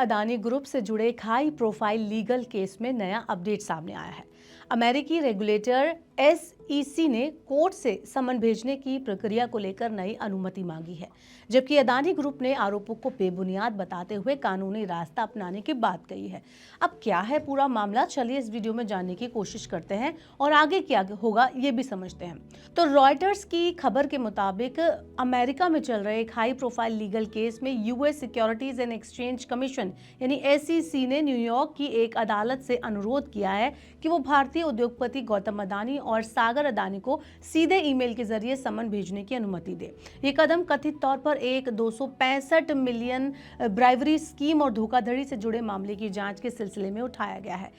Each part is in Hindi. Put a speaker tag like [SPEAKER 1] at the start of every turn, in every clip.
[SPEAKER 1] अदानी ग्रुप से जुड़े एक हाई प्रोफाइल लीगल केस में नया अपडेट सामने आया है। अमेरिकी रेगुलेटर SEC ने कोर्ट से समन भेजने की प्रक्रिया को लेकर नई अनुमति मांगी है, जबकि अदानी ग्रुप ने आरोपों को बेबुनियाद बताते हुए कानूनी रास्ता अपनाने की बात कही है। अब क्या है पूरा मामला, चलिए इस वीडियो में जानने की कोशिश करते हैं और आगे क्या होगा ये भी समझते हैं। तो रॉयटर्स की खबर के मुताबिक अमेरिका में चल रहे एक हाई प्रोफाइल लीगल केस में US securities and exchange commission यानी SEC ने न्यूयॉर्क की एक अदालत से अनुरोध किया है कि वो भारतीय उद्योगपति गौतम अदानी और सागर अदानी को सीधे ईमेल के जरिए समन भेजने की अनुमति दे। ये कदम कथित तौर पर एक 265 मिलियन ब्राइवरी स्कीम और धोखाधड़ी से जुड़े मामले की जांच के सिलसिले में उठाया गया है।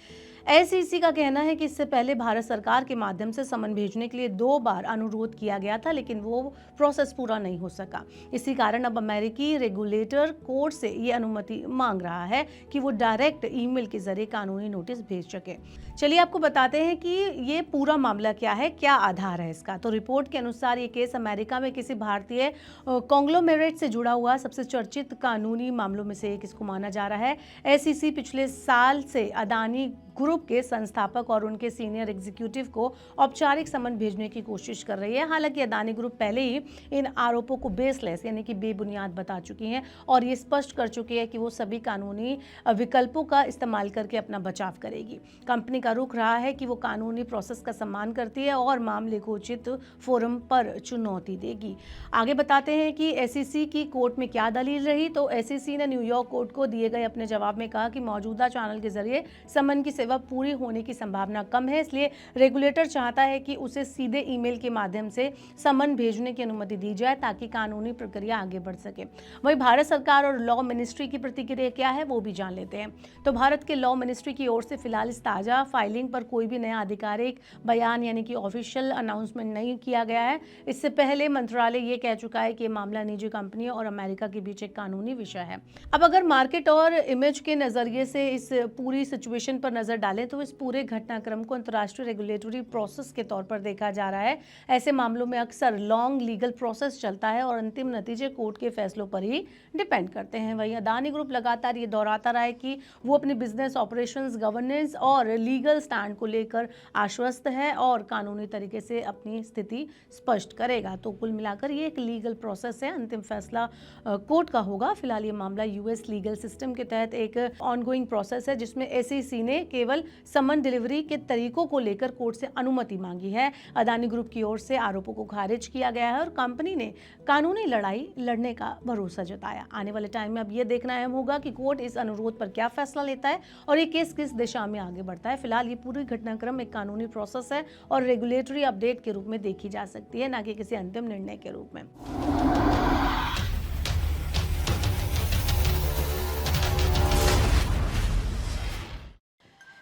[SPEAKER 1] SEC का कहना है कि इससे पहले भारत सरकार के माध्यम से समन भेजने के लिए 2 बार अनुरोध किया गया था, लेकिन वो प्रोसेस पूरा नहीं हो सका। इसी कारण अब अमेरिकी रेगुलेटर कोर्ट से ये अनुमति मांग रहा है कि वो डायरेक्ट ईमेल के जरिए कानूनी नोटिस भेज सके। चलिए आपको बताते हैं कि ये पूरा मामला क्या है, क्या आधार है इसका। तो रिपोर्ट के अनुसार ये केस अमेरिका में किसी भारतीय कॉन्ग्लोमेरेट से जुड़ा हुआ सबसे चर्चित कानूनी मामलों में से एक इसको माना जा रहा है। SEC पिछले साल से अदानी ग्रुप के संस्थापक और उनके सीनियर एग्जीक्यूटिव को औपचारिक समन भेजने की कोशिश कर रही है। हालांकि अदानी ग्रुप पहले ही इन आरोपों को बेसलेस यानी कि बेबुनियाद बता चुकी है और ये स्पष्ट कर चुकी है कि वो सभी कानूनी विकल्पों का इस्तेमाल करके अपना बचाव करेगी। कंपनी का रुख रहा है कि वो कानूनी प्रोसेस का सम्मान करती है और मामले को उचित फोरम पर चुनौती देगी। आगे बताते हैं कि SEC की कोर्ट में क्या दलील रही। तो SEC ने न्यूयॉर्क कोर्ट को दिए गए अपने जवाब में कहा कि मौजूदा चैनल के जरिए समन की सेवा पूरी होने की संभावना कम है, इसलिए रेगुलेटर चाहता है कि उसे सीधे ईमेल के माध्यम से समन भेजने की अनुमति दी जाए ताकि कानूनी प्रक्रिया आगे बढ़ सके। वहीं भारत सरकार और लॉ मिनिस्ट्री की प्रतिक्रिया क्या है वो भी जान लेते हैं। तो भारत के लॉ मिनिस्ट्री की ओर से फिलहाल इस ताजा फाइलिंग पर कोई भी नया आधिकारिक बयान यानी कि ऑफिशियल अनाउंसमेंट नहीं किया गया है। इससे पहले मंत्रालय ये कह चुका है कि मामला निजी कंपनियों और अमेरिका के बीच एक कानूनी विषय है। अब अगर मार्केट और इमेज के नजरिए से इस पूरी सिचुएशन पर नजर डालें तो इस पूरे घटनाक्रम को अंतर्राष्ट्रीय रेगुलेटरी प्रोसेस के तौर पर देखा जा रहा है। ऐसे मामलों में अक्सर लॉन्ग लीगल प्रोसेस चलता है और अंतिम नतीजे कोर्ट के फैसलों पर ही डिपेंड करते हैं। वहीं अदानी ग्रुप लगातार ये दोहराता रहा है कि वो अपने बिजनेस ऑपरेशंस, गवर्नेंस और लीगल स्टैंड को लेकर आश्वस्त है और कानूनी तरीके से अपनी स्थिति स्पष्ट करेगा। तो कुल मिलाकर ये एक लीगल प्रोसेस है, अंतिम फैसला कोर्ट का होगा। फिलहाल ये मामला US लीगल सिस्टम के तहत एक ऑनगोइंग प्रोसेस है जिसमें SEC ने केवल समन डिलीवरी के तरीकों को लेकर कोर्ट से अनुमति मांगी है। अदानी ग्रुप की ओर से आरोपों को खारिज किया गया है और कंपनी ने कानूनी लड़ाई लड़ने का भरोसा जताया। आने वाले टाइम में अब यह देखना अहम होगा कि कोर्ट इस अनुरोध पर क्या फैसला लेता है और ये केस किस दिशा में आगे बढ़ता है। फिलहाल ये पूरी घटनाक्रम एक कानूनी प्रोसेस है और रेगुलेटरी अपडेट के रूप में देखी जा सकती है, न कि किसी अंतिम निर्णय के रूप में।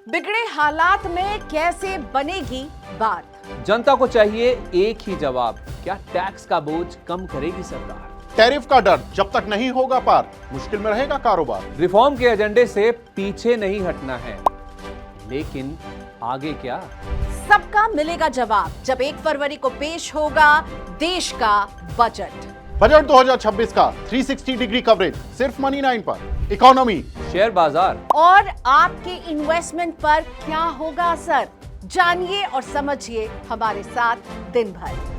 [SPEAKER 2] बिगड़े हालात में कैसे बनेगी बात?
[SPEAKER 3] जनता को चाहिए एक ही जवाब, क्या टैक्स का बोझ कम करेगी सरकार?
[SPEAKER 4] टैरिफ का डर जब तक नहीं होगा पार, मुश्किल में रहेगा कारोबार।
[SPEAKER 3] रिफॉर्म के एजेंडे से पीछे नहीं हटना है, लेकिन आगे क्या?
[SPEAKER 2] सबका मिलेगा जवाब जब 1 फरवरी को पेश होगा देश का बजट।
[SPEAKER 4] बजट 2026 का 360 डिग्री कवरेज सिर्फ मनी 9 पर। इकोनॉमी,
[SPEAKER 3] शेयर बाजार
[SPEAKER 2] और आपके इन्वेस्टमेंट पर क्या होगा असर, जानिए और समझिए हमारे साथ दिन भर।